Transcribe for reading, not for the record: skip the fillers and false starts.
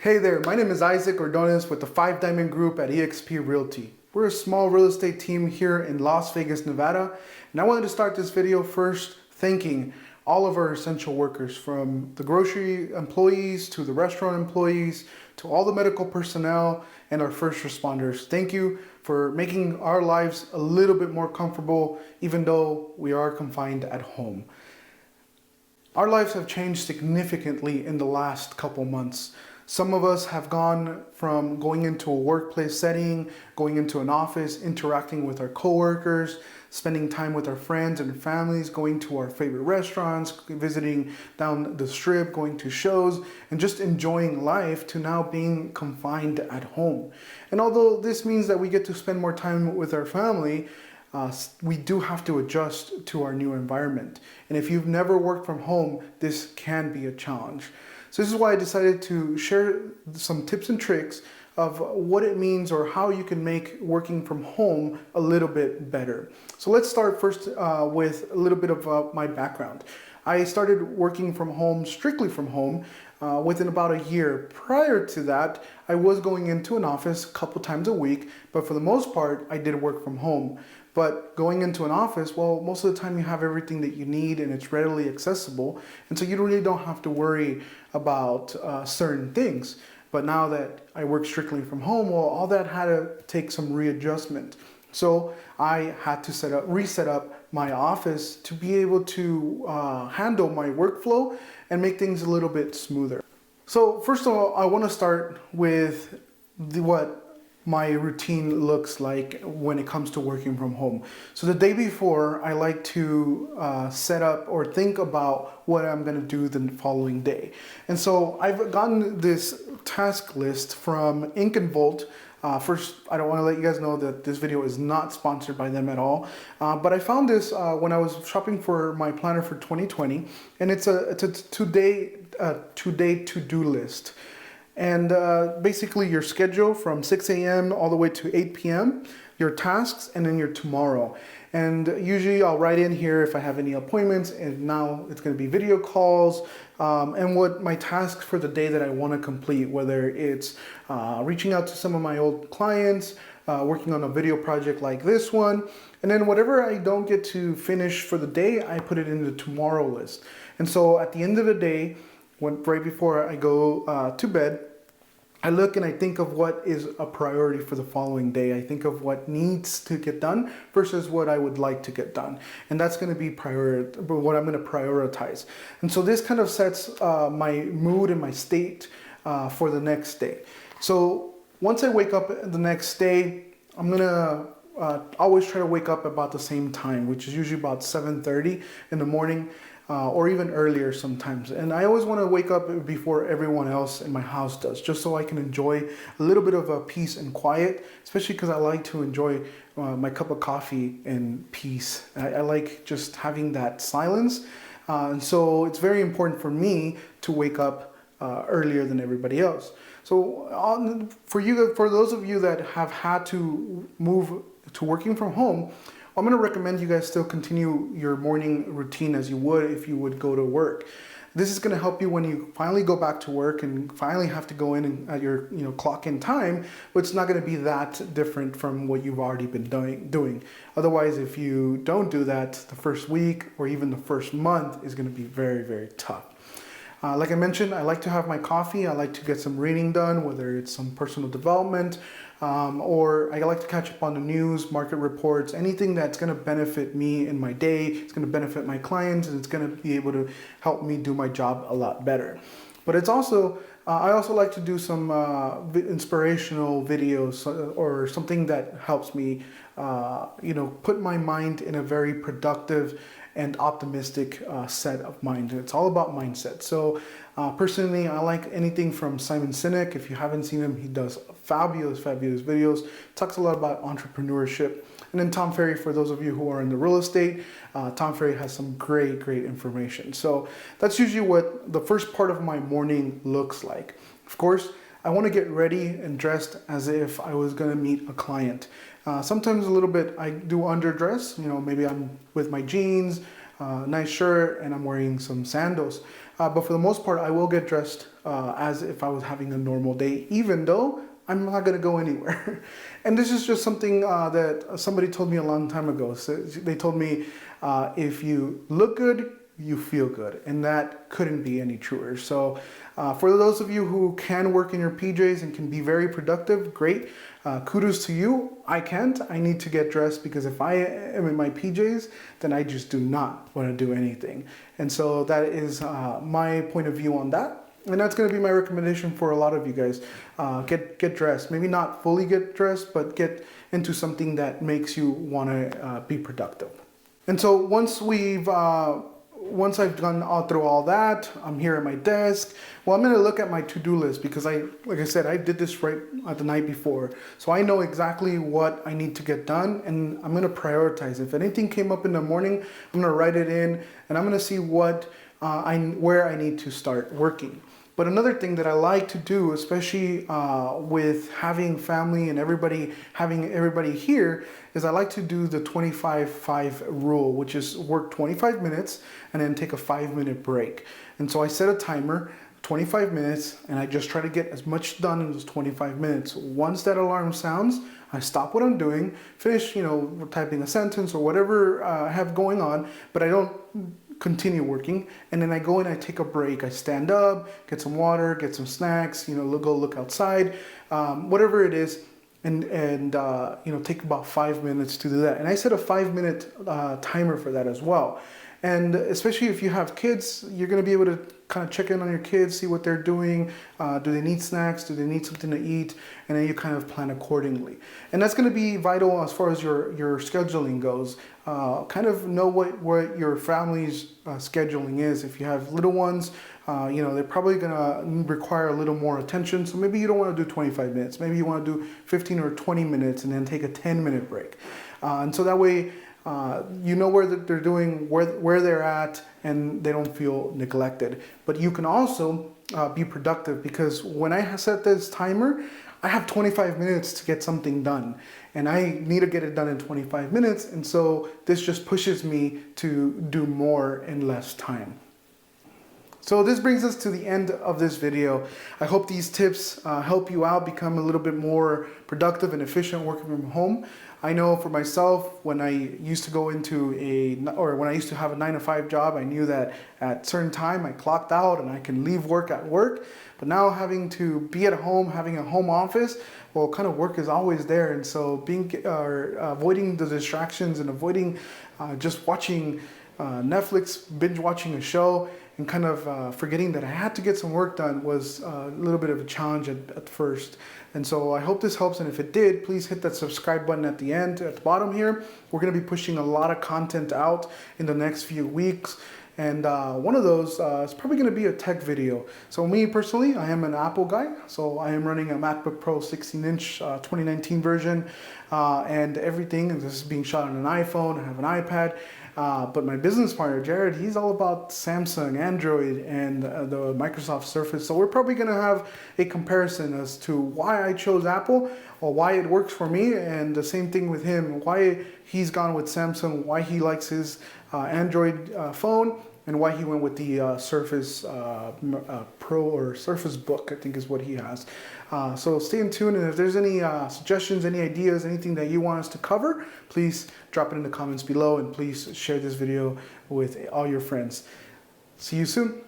Hey there, my name is Isaac Ordonez with the 5 Diamond Group at eXp Realty. We're a small real estate team here in Las Vegas, Nevada, and I wanted to start this video first thanking all of our essential workers, from the grocery employees to the restaurant employees to all the medical personnel and our first responders. Thank you for making our lives a little bit more comfortable even though we are confined at home. Our lives have changed significantly in the last couple months. Some of us have gone from going into a workplace setting, going into an office, interacting with our coworkers, spending time with our friends and families, going to our favorite restaurants, visiting down the strip, going to shows, and just enjoying life, to now being confined at home. And although this means that we get to spend more time with our family, we do have to adjust to our new environment. And if you've never worked from home, this can be a challenge. So this is why I decided to share some tips and tricks of what it means or how you can make working from home a little bit better. So let's start first with a little bit of my background. I started working from home, strictly from home, within about a year. Prior to that, I was going into an office a couple times a week, but for the most part, I did work from home. But going into an office, well, most of the time you have everything that you need and it's readily accessible. And so you really don't have to worry about certain things. But now that I work strictly from home, well, all that had to take some readjustment. So I had to reset up my office to be able to handle my workflow and make things a little bit smoother. So first of all, I want to start with what my routine looks like when it comes to working from home. So the day before, I like to set up or think about what I'm gonna do the following day. And so I've gotten this task list from Ink and Volt. First, I don't want to let you guys know that this video is not sponsored by them at all, but I found this when I was shopping for my planner for 2020, and it's a two-day to-do list. And basically your schedule from 6 a.m. all the way to 8 p.m., your tasks, and then your tomorrow. And usually I'll write in here if I have any appointments, and now it's going to be video calls, and what my tasks for the day that I want to complete, whether it's reaching out to some of my old clients, working on a video project like this one, and then whatever I don't get to finish for the day, I put it in the tomorrow list. And so at the end of the day, right before I go to bed, I look and I think of what is a priority for the following day. I think of what needs to get done versus what I would like to get done. And that's going to be what I'm going to prioritize. And so this kind of sets my mood and my state for the next day. So once I wake up the next day, I'm going to always try to wake up about the same time, which is usually about 7:30 in the morning. Or even earlier sometimes. And I always want to wake up before everyone else in my house does, just so I can enjoy a little bit of peace and quiet, especially because I like to enjoy my cup of coffee in peace. I like just having that silence. And so it's very important for me to wake up earlier than everybody else. So for those of you that have had to move to working from home, I'm going to recommend you guys still continue your morning routine as you would if you would go to work. This is going to help you when you finally go back to work and finally have to go in at your clock in time, but it's not going to be that different from what you've already been doing. Otherwise, if you don't do that, the first week or even the first month is going to be very, very tough. Like I mentioned, I like to have my coffee. I like to get some reading done, whether it's some personal development, or I like to catch up on the news, market reports, anything that's going to benefit me in my day. It's going to benefit my clients, and it's going to be able to help me do my job a lot better. But it's also, I also like to do some inspirational videos or something that helps me, put my mind in a very productive and optimistic set of mind. It's all about mindset. So personally, I like anything from Simon Sinek. If you haven't seen him, he does fabulous videos, talks a lot about entrepreneurship. And then Tom Ferry, for those of you who are in the real estate, Tom Ferry has some great information. So that's usually what the first part of my morning looks like. Of course, I want to get ready and dressed as if I was going to meet a client. Sometimes a little bit I do underdress, maybe I'm with my jeans, nice shirt, and I'm wearing some sandals. But for the most part, I will get dressed as if I was having a normal day, even though I'm not gonna go anywhere. And this is just something that somebody told me a long time ago. So they told me, if you look good, you feel good. And that couldn't be any truer. So for those of you who can work in your PJs and can be very productive, great. Kudos to you. I can't. I need to get dressed, because if I am in my PJs, then I just do not want to do anything. And so that is my point of view on that. And that's going to be my recommendation for a lot of you guys. Get dressed. Maybe not fully get dressed, but get into something that makes you want to be productive. And so once I've gone through all that, I'm here at my desk. Well, I'm going to look at my to-do list, because like I said, I did this right the night before. So I know exactly what I need to get done, and I'm going to prioritize. If anything came up in the morning, I'm going to write it in, and I'm going to see where I need to start working. But another thing that I like to do, especially with having family and having everybody here, is I like to do the 25-5 rule, which is work 25 minutes and then take a 5-minute break. And so I set a timer, 25 minutes, and I just try to get as much done in those 25 minutes. Once that alarm sounds, I stop what I'm doing, finish, typing a sentence or whatever I have going on, but I don't continue working. And then I go and I take a break. I stand up, get some water, get some snacks, go look outside, whatever it is, and take about 5 minutes to do that. And I set a 5-minute timer for that as well. And especially if you have kids, you're going to be able to kind of check in on your kids, see what they're doing. Do they need snacks? Do they need something to eat? And then you kind of plan accordingly. And that's going to be vital as far as your scheduling goes. Kind of know what your family's scheduling is. If you have little ones, they're probably going to require a little more attention. So maybe you don't want to do 25 minutes. Maybe you want to do 15 or 20 minutes and then take a 10-minute break. And so that way, you know where they're doing, where they're at, and they don't feel neglected. But you can also be productive, because when I set this timer, I have 25 minutes to get something done, and I need to get it done in 25 minutes. And so this just pushes me to do more in less time. So this brings us to the end of this video. I hope these tips help you out, become a little bit more productive and efficient working from home. I know for myself, when I used to go into when I used to have a 9-to-5 job, I knew that at certain time I clocked out and I can leave work at work. But now having to be at home, having a home office, well, kind of work is always there. And so avoiding the distractions and avoiding just watching Netflix, binge watching a show, and kind of forgetting that I had to get some work done was a little bit of a challenge at first. And so I hope this helps, and if it did, please hit that subscribe button at the bottom here. We're going to be pushing a lot of content out in the next few weeks, and one of those is probably going to be a tech video. So me personally, I am an Apple guy, so I am running a MacBook Pro 16-inch 2019 version, and everything, and this is being shot on an iPhone. I have an iPad. But my business partner, Jared, he's all about Samsung, Android, and the Microsoft Surface. So we're probably going to have a comparison as to why I chose Apple, or why it works for me, and the same thing with him, why he's gone with Samsung, why he likes his Android phone, and why he went with the Surface Pro, or Surface Book, I think is what he has. So stay tuned, and if there's any suggestions, any ideas, anything that you want us to cover, please drop it in the comments below, and please share this video with all your friends. See you soon.